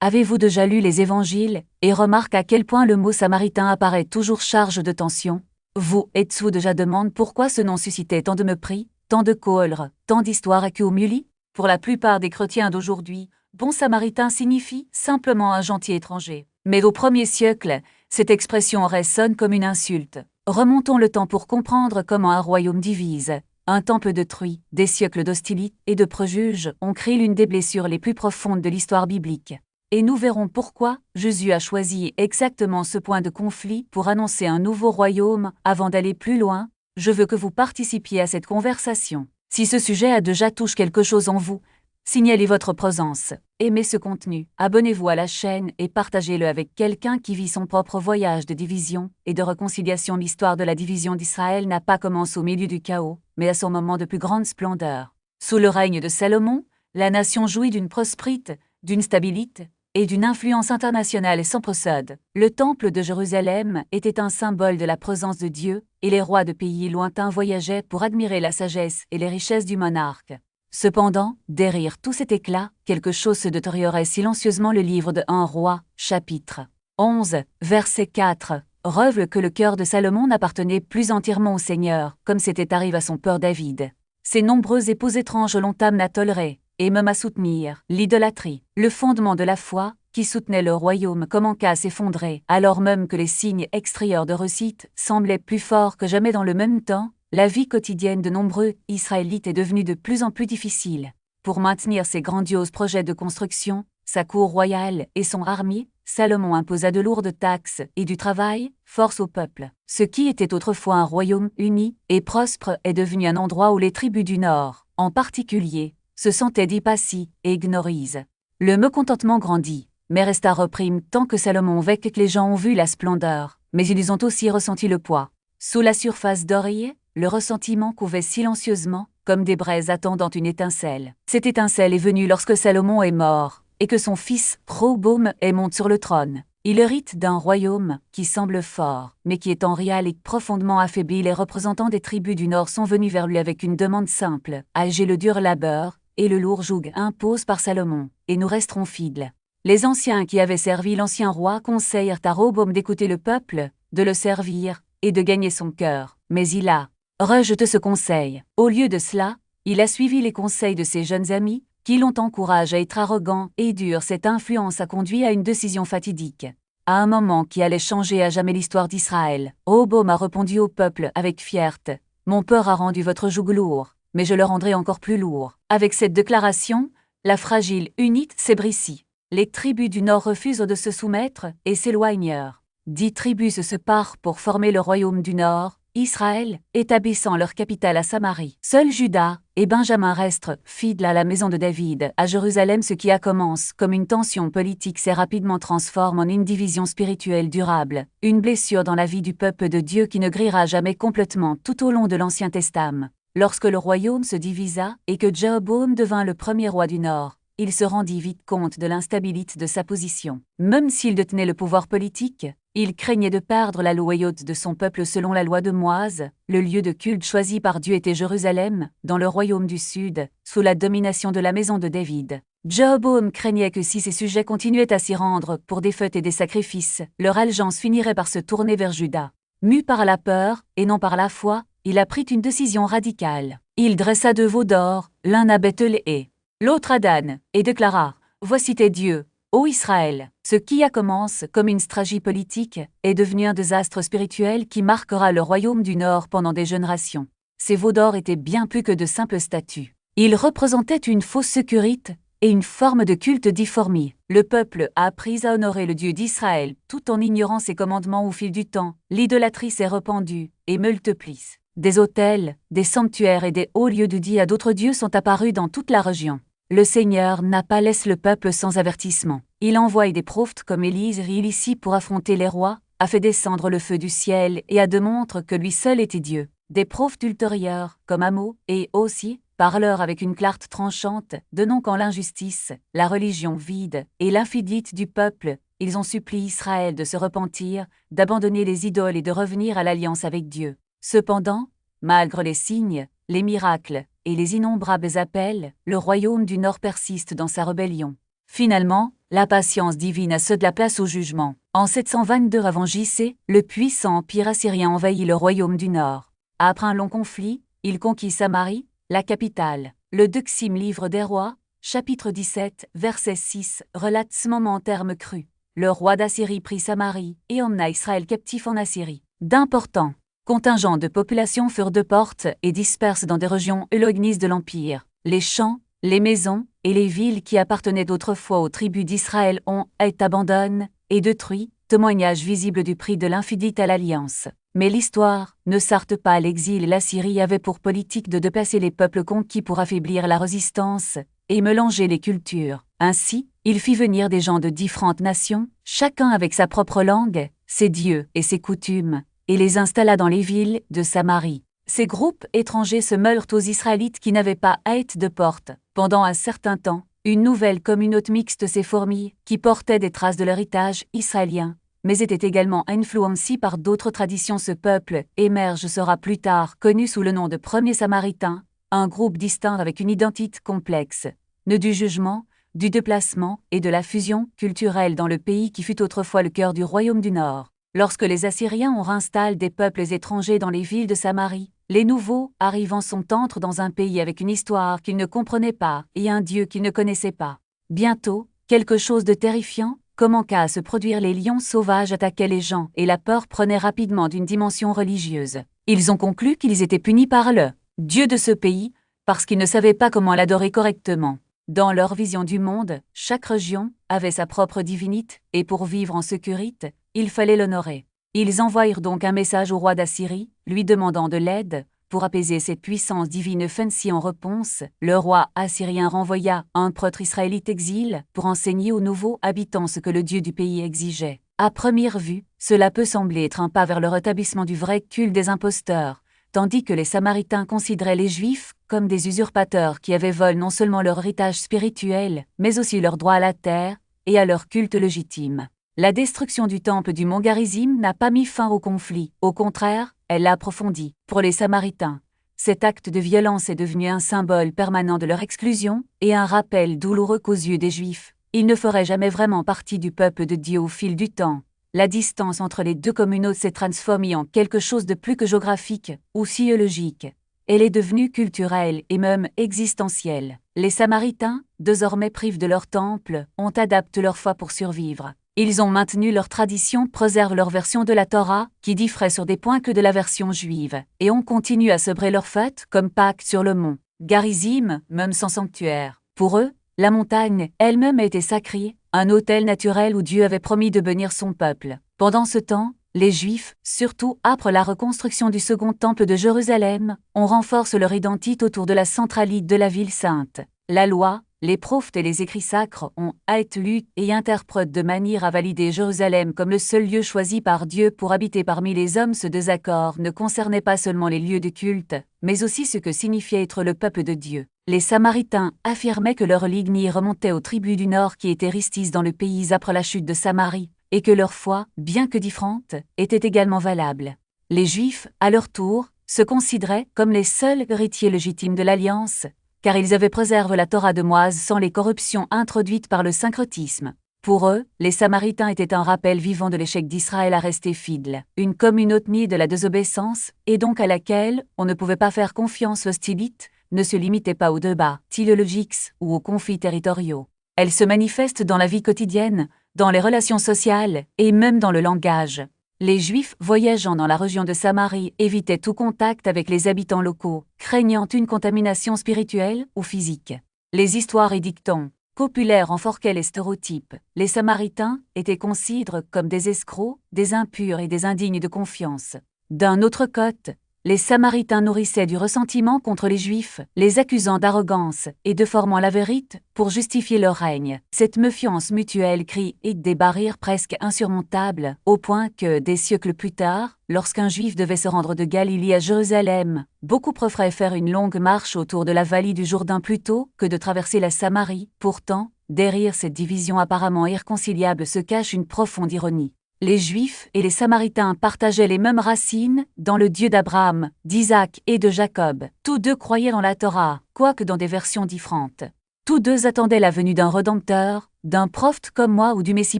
Avez-vous déjà lu les évangiles, et remarque à quel point le mot samaritain apparaît toujours charge de tension? Vous êtes-vous déjà demandé pourquoi ce nom suscitait tant de mépris, tant de colère, tant d'histoires accumulées? Pour la plupart des chrétiens d'aujourd'hui, bon samaritain signifie simplement un gentil étranger. Mais au 1er siècle, cette expression résonne comme une insulte. Remontons le temps pour comprendre comment un royaume divise, un temple détruit, des siècles d'hostilité et de préjugés ont créé l'une des blessures les plus profondes de l'histoire biblique. Et nous verrons pourquoi Jésus a choisi exactement ce point de conflit pour annoncer un nouveau royaume. Avant d'aller plus loin, je veux que vous participiez à cette conversation. Si ce sujet a déjà touché quelque chose en vous, signalez votre présence, aimez ce contenu, abonnez-vous à la chaîne et partagez-le avec quelqu'un qui vit son propre voyage de division et de réconciliation. L'histoire de la division d'Israël n'a pas commencé au milieu du chaos, mais à son moment de plus grande splendeur. Sous le règne de Salomon, la nation jouit d'une prospérité, d'une stabilité et d'une influence internationale sans précédent. Le temple de Jérusalem était un symbole de la présence de Dieu, et les rois de pays lointains voyageaient pour admirer la sagesse et les richesses du monarque. Cependant, derrière tout cet éclat, quelque chose se détériorait silencieusement. Le livre de 1 Roi, chapitre 11, verset 4, révèle que le cœur de Salomon n'appartenait plus entièrement au Seigneur, comme c'était arrivé à son père David. Ses nombreuses épouses étranges l'ont amené à tolérer, et même à soutenir, l'idolâtrie. Le fondement de la foi, qui soutenait le royaume, commença à s'effondrer, alors même que les signes extérieurs de réussite semblaient plus forts que jamais. Dans le même temps, la vie quotidienne de nombreux Israélites est devenue de plus en plus difficile. Pour maintenir ses grandioses projets de construction, sa cour royale et son armée, Salomon imposa de lourdes taxes et du travail, force au peuple. Ce qui était autrefois un royaume uni et prospère est devenu un endroit où les tribus du Nord, en particulier, se sentaient dépassées et ignorisées. Le mécontentement grandit, mais resta repris tant que Salomon vécut. Que les gens ont vu la splendeur, mais ils ont aussi ressenti le poids. Sous la surface dorée, le ressentiment couvait silencieusement, comme des braises attendant une étincelle. Cette étincelle est venue lorsque Salomon est mort, et que son fils, Rehoboam, est monté sur le trône. Il hérite d'un royaume qui semble fort, mais qui est en réalité profondément affaibli. Les représentants des tribus du Nord sont venus vers lui avec une demande simple: alléger le dur labeur et le lourd joug imposé par Salomon, et nous resterons fidèles. Les anciens qui avaient servi l'ancien roi conseillèrent à Rehoboam d'écouter le peuple, de le servir et de gagner son cœur. Mais il a rejeté ce conseil. Au lieu de cela, il a suivi les conseils de ses jeunes amis, qui l'ont encouragé à être arrogant et dur. Cette influence a conduit à une décision fatidique. À un moment qui allait changer à jamais l'histoire d'Israël, Rehoboam a répondu au peuple avec fierté: « Mon père a rendu votre joug lourd, mais je le rendrai encore plus lourd. » Avec cette déclaration, la fragile unité s'est brisée. Les tribus du Nord refusent de se soumettre et s'éloignèrent. 10 tribus se séparent pour former le royaume du Nord, Israël, établissant leur capitale à Samarie. Seuls Juda et Benjamin restent fidèles à la maison de David, à Jérusalem. Ce qui a commencé comme une tension politique s'est rapidement transformé en une division spirituelle durable, une blessure dans la vie du peuple de Dieu qui ne guérira jamais complètement tout au long de l'Ancien Testament. Lorsque le royaume se divisa et que Jéroboam devint le premier roi du Nord, il se rendit vite compte de l'instabilité de sa position. Même s'il détenait le pouvoir politique, il craignait de perdre la loyauté de son peuple. Selon la loi de Moïse, le lieu de culte choisi par Dieu était Jérusalem, dans le royaume du Sud, sous la domination de la maison de David. Jéroboam craignait que si ses sujets continuaient à s'y rendre pour des fêtes et des sacrifices, leur alliance finirait par se tourner vers Juda. Mu par la peur, et non par la foi, il a pris une décision radicale. Il dressa 2 veaux d'or, l'un à Bethel et l'autre à Dan, et déclara: « Voici tes dieux, ô Israël !» Ce qui a commencé comme une stratégie politique est devenu un désastre spirituel qui marquera le royaume du Nord pendant des générations. Ces veaux d'or étaient bien plus que de simples statues. Ils représentaient une fausse sécurité et une forme de culte difformé. Le peuple a appris à honorer le Dieu d'Israël tout en ignorant ses commandements. Au fil du temps, l'idolâtrie s'est répandue et multiplie. Des autels, des sanctuaires et des hauts lieux dédiés à d'autres dieux sont apparus dans toute la région. Le Seigneur n'a pas laissé le peuple sans avertissement. Il envoie des prophètes comme Élise et Élisée pour affronter les rois, a fait descendre le feu du ciel et a démontré que lui seul était Dieu. Des prophètes ultérieurs, comme Amos et aussi, parleurs avec une clarté tranchante, dénonçant l'injustice, la religion vide et l'infidélité du peuple, ils ont supplié Israël de se repentir, d'abandonner les idoles et de revenir à l'alliance avec Dieu. Cependant, malgré les signes, les miracles et les innombrables appels, le royaume du Nord persiste dans sa rébellion. Finalement, la patience divine a ceux de la place au jugement. En 722 avant JC, le puissant empire assyrien envahit le royaume du Nord. Après un long conflit, il conquit Samarie, la capitale. Le Deuxième livre des rois, chapitre 17, verset 6, relate ce moment en termes crus. Le roi d'Assyrie prit Samarie et emmena Israël captif en Assyrie. D'importants contingents de population furent de portes et disperses dans des régions éloignées de l'Empire. Les champs, les maisons et les villes qui appartenaient autrefois aux tribus d'Israël ont été abandonnées et détruits, témoignage visible du prix de l'infidélité à l'alliance. Mais l'histoire ne s'arrête pas à l'exil. L'Assyrie avait pour politique de déplacer les peuples conquis pour affaiblir la résistance et mélanger les cultures. Ainsi, il fit venir des gens de différentes nations, chacun avec sa propre langue, ses dieux et ses coutumes, et les installa dans les villes de Samarie. Ces groupes étrangers se mêlèrent aux Israélites qui n'avaient pas à être de porte. Pendant un certain temps, une nouvelle communauté mixte s'est formée, qui portait des traces de l'héritage israélien, mais était également influencée par d'autres traditions. Ce peuple émerge sera plus tard connu sous le nom de Premiers Samaritains, un groupe distinct avec une identité complexe, né du jugement, du déplacement et de la fusion culturelle dans le pays qui fut autrefois le cœur du royaume du Nord. Lorsque les Assyriens ont réinstallé des peuples étrangers dans les villes de Samarie, les nouveaux arrivants sont entrés dans un pays avec une histoire qu'ils ne comprenaient pas et un Dieu qu'ils ne connaissaient pas. Bientôt, quelque chose de terrifiant commença à se produire. Les lions sauvages attaquaient les gens et la peur prenait rapidement d'une dimension religieuse. Ils ont conclu qu'ils étaient punis par le Dieu de ce pays parce qu'ils ne savaient pas comment l'adorer correctement. Dans leur vision du monde, chaque région avait sa propre divinité et pour vivre en sécurité, il fallait l'honorer. Ils envoyèrent donc un message au roi d'Assyrie, lui demandant de l'aide pour apaiser cette puissance divine. Fancy en réponse, le roi assyrien renvoya un prêtre israélite exil pour enseigner aux nouveaux habitants ce que le Dieu du pays exigeait. À première vue, cela peut sembler être un pas vers le rétablissement du vrai culte des imposteurs, tandis que les Samaritains considéraient les Juifs comme des usurpateurs qui avaient volé non seulement leur héritage spirituel, mais aussi leur droit à la terre et à leur culte légitime. La destruction du temple du mont Garizim n'a pas mis fin au conflit, au contraire, elle l'a approfondi. Pour les Samaritains, cet acte de violence est devenu un symbole permanent de leur exclusion et un rappel douloureux qu'aux yeux des Juifs, ils ne feraient jamais vraiment partie du peuple de Dieu. Au fil du temps, la distance entre les deux communautés s'est transformée en quelque chose de plus que géographique ou sociologique. Elle est devenue culturelle et même existentielle. Les Samaritains, désormais privés de leur temple, ont adapté leur foi pour survivre. Ils ont maintenu leur tradition, préservent leur version de la Torah, qui différait sur des points que de la version juive, et ont continué à célébrer leurs fêtes comme Pâques sur le mont Garizim, même sans sanctuaire. Pour eux, la montagne elle-même était sacrée, un autel naturel où Dieu avait promis de bénir son peuple. Pendant ce temps, les Juifs, surtout après la reconstruction du second temple de Jérusalem, ont renforcé leur identité autour de la centralité de la ville sainte. La loi, les prophètes et les écrits sacres ont été lus et interprétés de manière à valider Jérusalem comme le seul lieu choisi par Dieu pour habiter parmi les hommes. Ce désaccord ne concernait pas seulement les lieux de culte, mais aussi ce que signifiait être le peuple de Dieu. Les Samaritains affirmaient que leur lignée remontait aux tribus du Nord qui étaient restées dans le pays après la chute de Samarie, et que leur foi, bien que différente, était également valable. Les Juifs, à leur tour, se considéraient comme les seuls héritiers légitimes de l'Alliance, car ils avaient préservé la Torah de Moïse sans les corruptions introduites par le syncrétisme. Pour eux, les Samaritains étaient un rappel vivant de l'échec d'Israël à rester fidèle, une communauté née de la désobéissance, et donc à laquelle on ne pouvait pas faire confiance. L'hostilité ne se limitait pas aux débats théologiques ou aux conflits territoriaux. Elle se manifeste dans la vie quotidienne, dans les relations sociales et même dans le langage. Les Juifs voyageant dans la région de Samarie évitaient tout contact avec les habitants locaux, craignant une contamination spirituelle ou physique. Les histoires et dictons populaires enforquaient les stéréotypes. Les Samaritains étaient considérés comme des escrocs, des impurs et des indignes de confiance. D'un autre côté, les Samaritains nourrissaient du ressentiment contre les Juifs, les accusant d'arrogance et de formant la vérité pour justifier leur règne. Cette méfiance mutuelle crée des barrières presque insurmontables, au point que, des siècles plus tard, lorsqu'un Juif devait se rendre de Galilée à Jérusalem, beaucoup préféraient faire une longue marche autour de la vallée du Jourdain plutôt que de traverser la Samarie. Pourtant, derrière cette division apparemment irréconciliable se cache une profonde ironie. Les Juifs et les Samaritains partageaient les mêmes racines dans le Dieu d'Abraham, d'Isaac et de Jacob. Tous deux croyaient dans la Torah, quoique dans des versions différentes. Tous deux attendaient la venue d'un Rédempteur, d'un prophète comme moi ou du Messie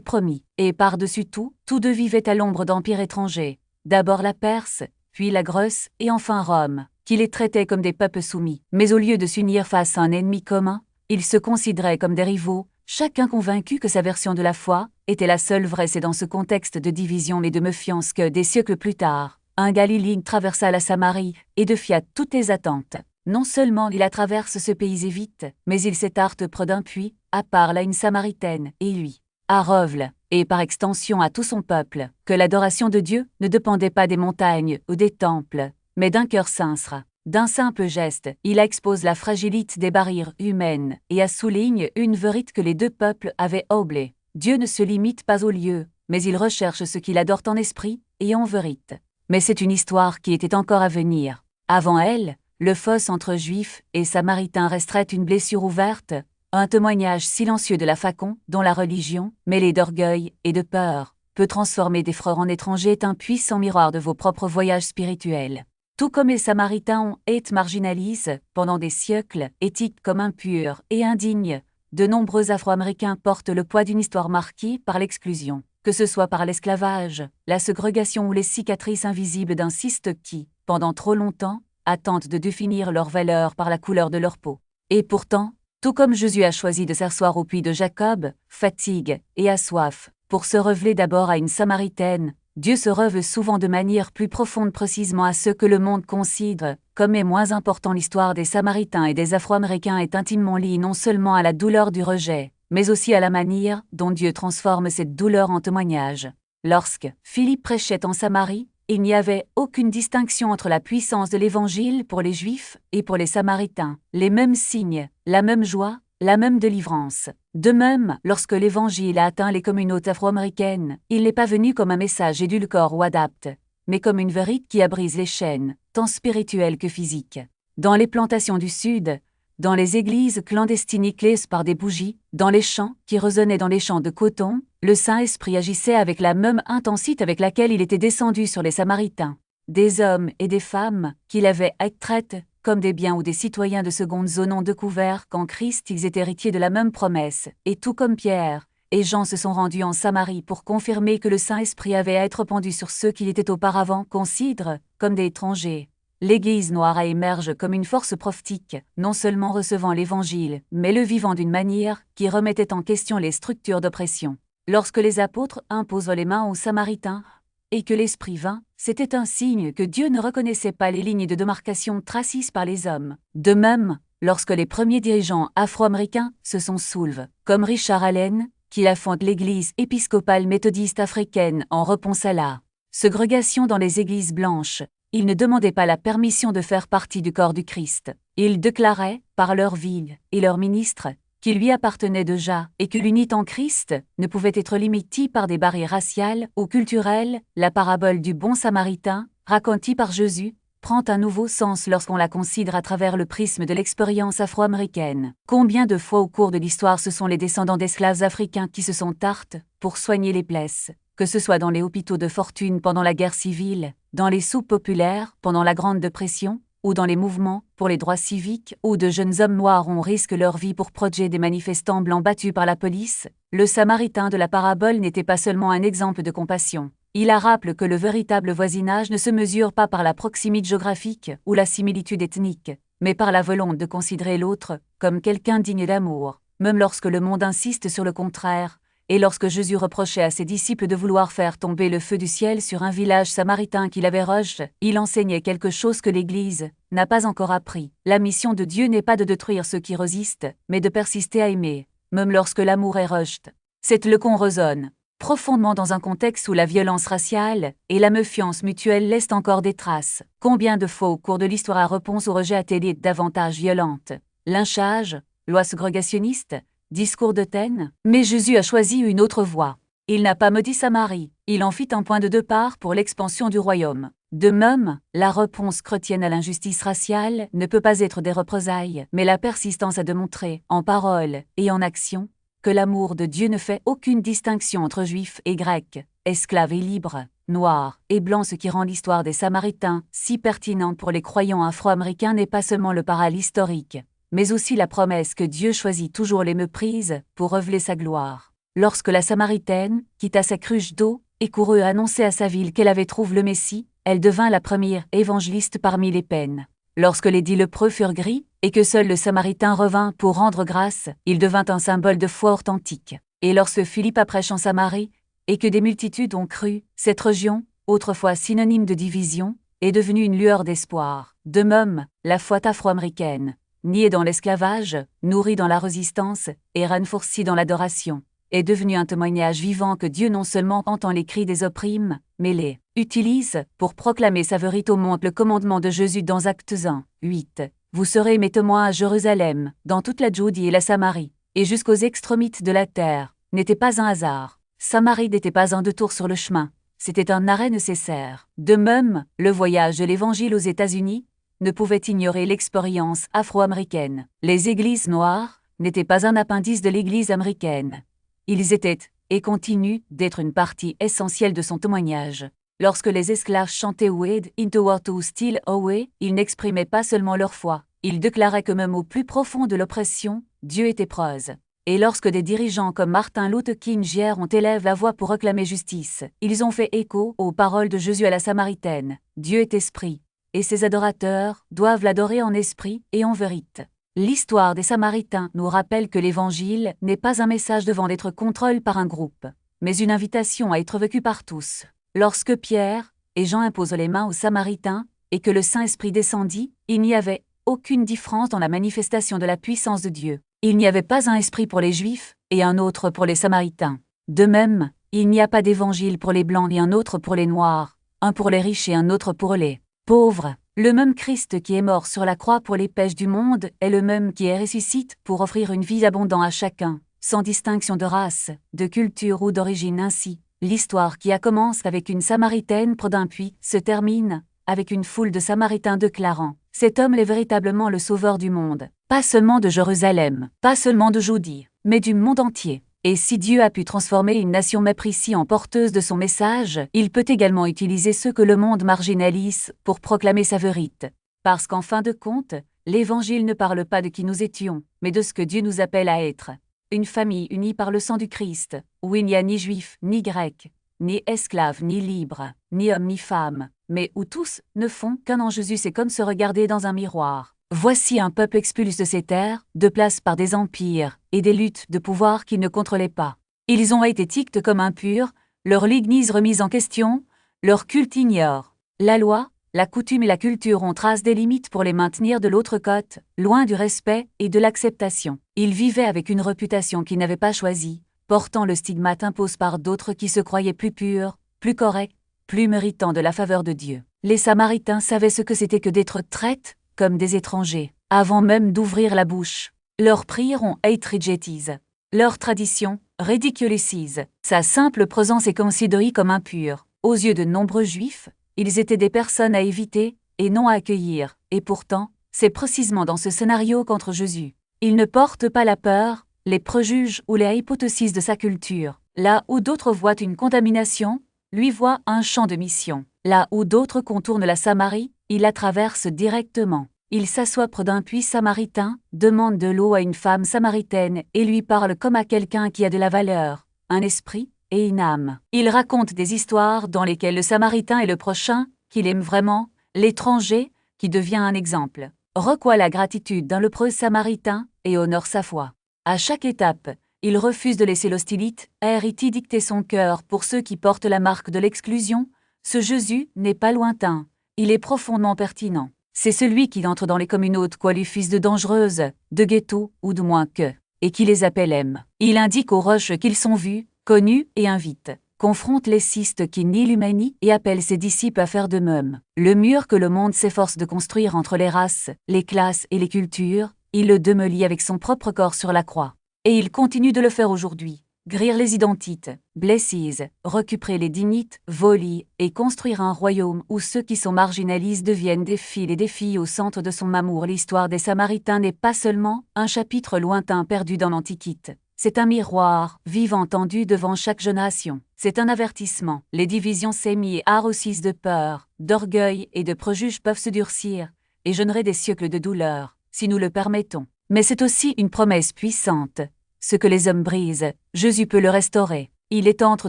promis. Et par-dessus tout, tous deux vivaient à l'ombre d'empires étrangers. D'abord la Perse, puis la Grèce et enfin Rome, qui les traitait comme des peuples soumis. Mais au lieu de s'unir face à un ennemi commun, ils se considéraient comme des rivaux, chacun convaincu que sa version de la foi était la seule vraie. C'est dans ce contexte de division et de méfiance que, des siècles plus tard, un Galiléen traversa la Samarie et défia toutes les attentes. Non seulement il la traverse ce pays et vite, mais il s'étarte près d'un puits, à part là une Samaritaine, et lui, à Revle, et par extension à tout son peuple, que l'adoration de Dieu ne dépendait pas des montagnes ou des temples, mais d'un cœur sincère. D'un simple geste, il expose la fragilité des barrières humaines et souligne une vérité que les deux peuples avaient oubliée. Dieu ne se limite pas aux lieux, mais il recherche ceux qui l'adorent en esprit et en vérité. Mais c'est une histoire qui était encore à venir. Avant elle, le fosse entre Juifs et Samaritains resterait une blessure ouverte, un témoignage silencieux de la façon dont la religion, mêlée d'orgueil et de peur, peut transformer des frères en étrangers est un puissant miroir de vos propres voyages spirituels. Tout comme les Samaritains ont été marginalisés pendant des siècles, éthiques comme impurs et indignes, de nombreux Afro-Américains portent le poids d'une histoire marquée par l'exclusion, que ce soit par l'esclavage, la ségrégation ou les cicatrices invisibles d'un système qui, pendant trop longtemps, attendent de définir leur valeur par la couleur de leur peau. Et pourtant, tout comme Jésus a choisi de s'asseoir au puits de Jacob, fatigue et a soif, pour se révéler d'abord à une Samaritaine, Dieu se révèle souvent de manière plus profonde précisément à ceux que le monde considère comme est moins important. L'histoire des Samaritains et des Afro-Américains est intimement liée non seulement à la douleur du rejet, mais aussi à la manière dont Dieu transforme cette douleur en témoignage. Lorsque Philippe prêchait en Samarie, il n'y avait aucune distinction entre la puissance de l'Évangile pour les Juifs et pour les Samaritains, les mêmes signes, la même joie, la même délivrance. De même, lorsque l'Évangile a atteint les communautés afro-américaines, il n'est pas venu comme un message édulcoré ou adapte, mais comme une vérité qui brise les chaînes, tant spirituelles que physiques. Dans les plantations du Sud, dans les églises clandestines éclairées par des bougies, dans les champs qui résonnaient dans les champs de coton, le Saint-Esprit agissait avec la même intensité avec laquelle il était descendu sur les Samaritains. Des hommes et des femmes qu'il avait traités comme des biens ou des citoyens de seconde zone ont découvert qu'en Christ ils étaient héritiers de la même promesse, et tout comme Pierre et Jean se sont rendus en Samarie pour confirmer que le Saint-Esprit avait à être répandu sur ceux qui étaient auparavant considérés comme des étrangers. L'Église noire a émergé comme une force prophétique, non seulement recevant l'Évangile, mais le vivant d'une manière qui remettait en question les structures d'oppression. Lorsque les apôtres imposent les mains aux Samaritains, et que l'Esprit vint, c'était un signe que Dieu ne reconnaissait pas les lignes de démarcation tracées par les hommes. De même, lorsque les premiers dirigeants afro-américains se sont soulevés, comme Richard Allen, qui fonde l'Église épiscopale méthodiste africaine en réponse à la ségrégation dans les églises blanches, ils ne demandaient pas la permission de faire partie du corps du Christ. Ils déclaraient, par leur ville et leurs ministres, qu'il lui appartenait déjà et que l'unité en Christ ne pouvait être limitée par des barrières raciales ou culturelles. La parabole du bon Samaritain, racontée par Jésus, prend un nouveau sens lorsqu'on la considère à travers le prisme de l'expérience afro-américaine. Combien de fois au cours de l'histoire ce sont les descendants d'esclaves africains qui se sont tartés pour soigner les plaies, que ce soit dans les hôpitaux de fortune pendant la guerre civile, dans les soupes populaires pendant la Grande Dépression, ou dans les mouvements pour les droits civiques, où de jeunes hommes noirs ont risqué leur vie pour protéger des manifestants blancs battus par la police. Le Samaritain de la parabole n'était pas seulement un exemple de compassion. Il rappelle que le véritable voisinage ne se mesure pas par la proximité géographique ou la similitude ethnique, mais par la volonté de considérer l'autre comme quelqu'un digne d'amour, même lorsque le monde insiste sur le contraire. Et lorsque Jésus reprochait à ses disciples de vouloir faire tomber le feu du ciel sur un village samaritain qu'il avait rejeté, il enseignait quelque chose que l'Église n'a pas encore appris. La mission de Dieu n'est pas de détruire ceux qui résistent, mais de persister à aimer, même lorsque l'amour est rejeté. Cette leçon résonne profondément dans un contexte où la violence raciale et la méfiance mutuelle laissent encore des traces. Combien de fois au cours de l'histoire la réponse au rejet a-t-elle davantage violente? Lynchage, loi ségrégationniste, discours d'Athènes, mais Jésus a choisi une autre voie. Il n'a pas maudit Samarie, il en fit un point de départ pour l'expansion du royaume. De même, la réponse chrétienne à l'injustice raciale ne peut pas être des représailles, mais la persistance à démontrer, en parole et en action, que l'amour de Dieu ne fait aucune distinction entre juifs et grecs, esclaves et libres, noirs et blancs. Ce qui rend l'histoire des Samaritains si pertinente pour les croyants afro-américains n'est pas seulement le parallèle historique, mais aussi la promesse que Dieu choisit toujours les méprises pour révéler sa gloire. Lorsque la Samaritaine quitta sa cruche d'eau et courut annoncer à sa ville qu'elle avait trouvé le Messie, elle devint la première évangéliste parmi les païens. Lorsque les 10 lépreux furent guéris, et que seul le Samaritain revint pour rendre grâce, il devint un symbole de foi authentique. Et lorsque Philippe prêche en Samarie, et que des multitudes ont cru, cette région, autrefois synonyme de division, est devenue une lueur d'espoir. De même, la foi afro-américaine, niée dans l'esclavage, nourrie dans la résistance, et renforcée dans l'adoration, est devenue un témoignage vivant que Dieu non seulement entend les cris des opprimés, mais les utilise pour proclamer sa vérité au monde. Le commandement de Jésus dans Actes 1, 8. Vous serez mes témoins à Jérusalem, dans toute la Judée et la Samarie, et jusqu'aux extrémités de la terre, n'était pas un hasard. Samarie n'était pas un détour sur le chemin, c'était un arrêt nécessaire. De même, le voyage de l'Évangile aux États-Unis ne pouvait ignorer l'expérience afro-américaine. Les églises noires n'étaient pas un appendice de l'Église américaine. Ils étaient, et continuent, d'être une partie essentielle de son témoignage. Lorsque les esclaves chantaient Wade into war to steal away, ils n'exprimaient pas seulement leur foi, ils déclaraient que même au plus profond de l'oppression, Dieu était prose. Et lorsque des dirigeants comme Martin Luther King Jr. ont élevé la voix pour réclamer justice, ils ont fait écho aux paroles de Jésus à la Samaritaine. Dieu est esprit, et ses adorateurs doivent l'adorer en esprit et en vérité. L'histoire des Samaritains nous rappelle que l'Évangile n'est pas un message devant d'être contrôlé par un groupe, mais une invitation à être vécue par tous. Lorsque Pierre et Jean imposent les mains aux Samaritains et que le Saint-Esprit descendit, il n'y avait aucune différence dans la manifestation de la puissance de Dieu. Il n'y avait pas un esprit pour les Juifs et un autre pour les Samaritains. De même, il n'y a pas d'évangile pour les Blancs et un autre pour les Noirs, un pour les riches et un autre pour les pauvres. Le même Christ qui est mort sur la croix pour les péchés du monde est le même qui est ressuscité pour offrir une vie abondante à chacun, sans distinction de race, de culture ou d'origine. Ainsi, l'histoire qui a commencé avec une Samaritaine près d'un puits se termine avec une foule de Samaritains déclarant « Cet homme est véritablement le sauveur du monde, pas seulement de Jérusalem, pas seulement de Judée, mais du monde entier. » Et si Dieu a pu transformer une nation méprisée en porteuse de son message, il peut également utiliser ceux que le monde marginalise pour proclamer sa vérité. Parce qu'en fin de compte, l'Évangile ne parle pas de qui nous étions, mais de ce que Dieu nous appelle à être. Une famille unie par le sang du Christ, où il n'y a ni juif, ni grec, ni esclave, ni libre, ni homme, ni femme, mais où tous ne font qu'un en Jésus. C'est comme se regarder dans un miroir. Voici un peuple expulsé de ses terres, de place par des empires et des luttes de pouvoir qu'ils ne contrôlaient pas. Ils ont été étiquetés comme impurs, leur l'église remise en question, leur culte ignore. La loi, la coutume et la culture ont tracé des limites pour les maintenir de l'autre côté, loin du respect et de l'acceptation. Ils vivaient avec une réputation qu'ils n'avaient pas choisie, portant le stigmate imposé par d'autres qui se croyaient plus purs, plus corrects, plus méritants de la faveur de Dieu. Les Samaritains savaient ce que c'était que d'être traités comme des étrangers, avant même d'ouvrir la bouche. Leurs prières ont été rejetées. Leur tradition, ridiculisée. Sa simple présence est considérée comme impure. Aux yeux de nombreux juifs, ils étaient des personnes à éviter et non à accueillir. Et pourtant, c'est précisément dans ce scénario qu'entre Jésus. Il ne porte pas la peur, les préjugés ou les hypothèses de sa culture. Là où d'autres voient une contamination, lui voit un champ de mission. Là où d'autres contournent la Samarie, il la traverse directement. Il s'assoit près d'un puits samaritain, demande de l'eau à une femme samaritaine et lui parle comme à quelqu'un qui a de la valeur, un esprit et une âme. Il raconte des histoires dans lesquelles le Samaritain est le prochain, qu'il aime vraiment, l'étranger, qui devient un exemple. Reçoit la gratitude d'un lépreux samaritain et honore sa foi. À chaque étape, il refuse de laisser l'hostilité hériter dicter son cœur pour ceux qui portent la marque de l'exclusion. Ce Jésus n'est pas lointain. Il est profondément pertinent. C'est celui qui entre dans les communautés qualifiées de dangereuses, de ghettos ou de moins que, et qui les appelle M. Il indique aux roches qu'ils sont vus, connus et invite, confronte les cystes qui nient l'humanité et appelle ses disciples à faire de même. Le mur que le monde s'efforce de construire entre les races, les classes et les cultures, il le démolit avec son propre corps sur la croix. Et il continue de le faire aujourd'hui. Guérir les identités, blesses, récupérer les dignités, voler et construire un royaume où ceux qui sont marginalisés deviennent des fils et des filles au centre de son amour. L'histoire des Samaritains n'est pas seulement un chapitre lointain perdu dans l'Antiquité. C'est un miroir vivant tendu devant chaque génération. C'est un avertissement. Les divisions sémies et arrossies de peur, d'orgueil et de préjugés peuvent se durcir et générer des siècles de douleur, si nous le permettons. Mais c'est aussi une promesse puissante. Ce que les hommes brisent, Jésus peut le restaurer. Il entre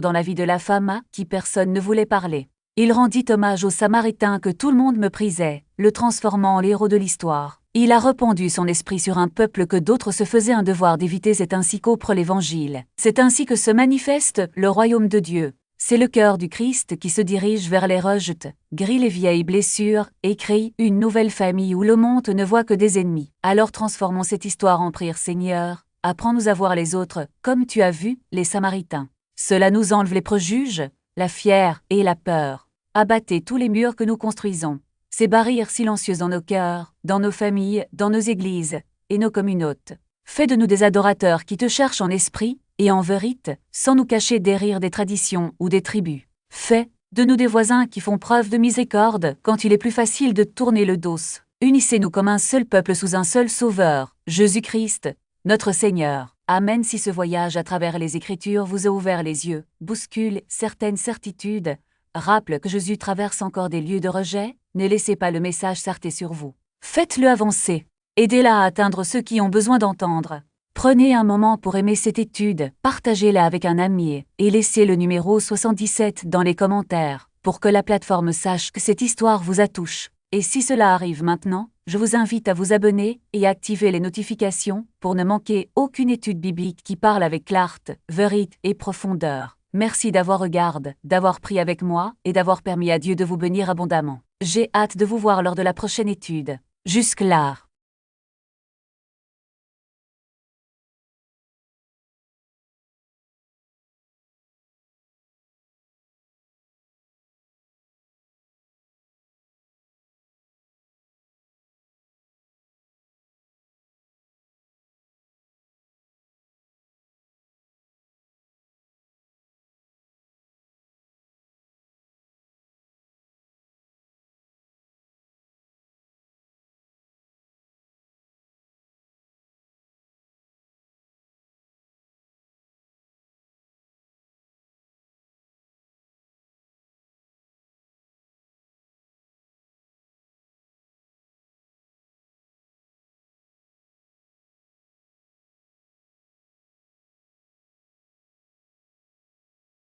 dans la vie de la femme à qui personne ne voulait parler. Il rendit hommage aux Samaritains que tout le monde méprisait, le transformant en héros de l'histoire. Il a répandu son esprit sur un peuple que d'autres se faisaient un devoir d'éviter. C'est ainsi qu'opère l'Évangile. C'est ainsi que se manifeste le royaume de Dieu. C'est le cœur du Christ qui se dirige vers les rejetés, grille les vieilles blessures et crée une nouvelle famille où le monde ne voit que des ennemis. Alors transformons cette histoire en prière. Seigneur, apprends-nous à voir les autres, comme tu as vu les Samaritains. Cela nous enlève les préjugés, la fière et la peur. Abattez tous les murs que nous construisons. Ces barrières silencieuses dans nos cœurs, dans nos familles, dans nos églises et nos communautés. Fais de nous des adorateurs qui te cherchent en esprit et en vérité, sans nous cacher derrière des traditions ou des tribus. Fais de nous des voisins qui font preuve de miséricorde quand il est plus facile de tourner le dos. Unissez-nous comme un seul peuple sous un seul Sauveur, Jésus-Christ, notre Seigneur. Amen. Si ce voyage à travers les Écritures vous a ouvert les yeux, bouscule certaines certitudes, rappelle que Jésus traverse encore des lieux de rejet, ne laissez pas le message s'arrêter sur vous. Faites-le avancer. Aidez-la à atteindre ceux qui ont besoin d'entendre. Prenez un moment pour aimer cette étude, partagez-la avec un ami et laissez le numéro 77 dans les commentaires pour que la plateforme sache que cette histoire vous a touché. Et si cela arrive maintenant, je vous invite à vous abonner et à activer les notifications pour ne manquer aucune étude biblique qui parle avec clarté, vérité et profondeur. Merci d'avoir regardé, d'avoir prié avec moi et d'avoir permis à Dieu de vous bénir abondamment. J'ai hâte de vous voir lors de la prochaine étude. Jusque-là.